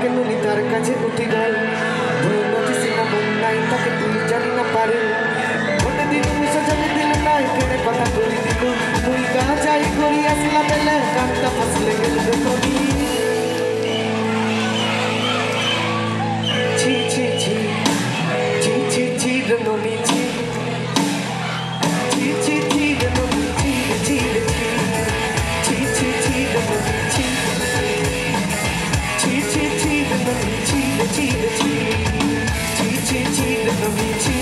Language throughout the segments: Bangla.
থাকে নুনি তার কাছে উঠি গল নটিস না মন নাই তাকে তুই জানি না পারে ওটা দিন মিশা জানি দিল নাই কেড়ে কথা করি দিল তুই গা যাই করি আসলা বেলে কান্তা ফসলে গেল কবি ছি ছি ছি ছি ছি ছি নুনি ছি ছি ছি ছি নুনি ছি ছি ছি ছি ছি নুনি ছি ছি ছি ছি নুনি ছি ছি ছি ছি ছি নুনি ছি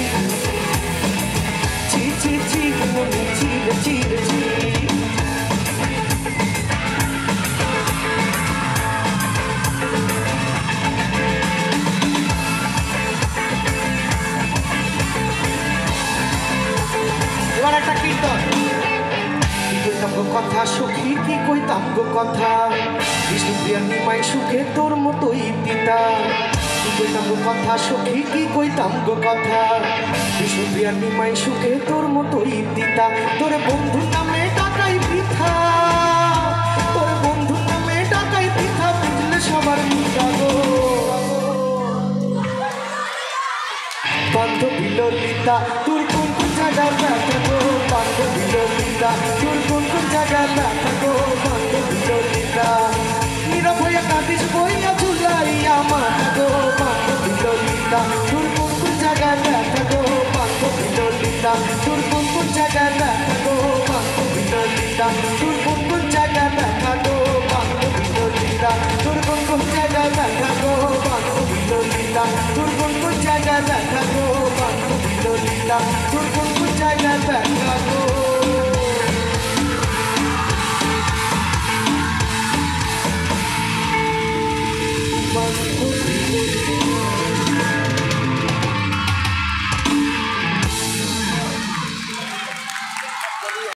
ছি ছি ছি নুনি ছি ছি ছি এবার একটা কীর্তন কি কইতাম গো কথা সখী কি কইতাম গো কথা বিষ্ণুপ্রিয়ার নিমাই সুখে তোর মতোই পিতা কি কইতাম গো কথা সখী কি কইতাম গো কথা বিষ্ণুপ্রিয়ার নিমাই সুখে তোর মতোই পিতা তোর বন্ধু নামে ডাকাই পিঠা তোর বন্ধু নামে ডাকাই পিঠা বুঝলে সবার মিঠা গো বান্ধবী ললিতা তোর কোন কোন জায়গায় ব্যথা গো বান্ধবী ললিতা তোর কোন কোন জায়গায় ব্যথা গো বান্ধবী ললিতা নীরব হয়ে কাঁদিস বইয়া ঝুলাইয়া মাথা গো বান্ধবী ললিতা তোর কোন কোন জায়গায় ব্যথা গো বান্ধবী ললিতা তোর কোন কোন জায়গায় ব্যথা গো বান্ধবী ললিতা তোর কোন কোন জায়গায় ব্যথা গো বান্ধবী ললিতা তোর কোন কোন জায়গায় ব্যথা গো বান্ধবী ললিতা তোর কোন কোন জায়গায় ব্যথা গো বান্ধবী ললিতা তোর কোন কোন জায়গায় ব্যথা গো বান্ধবী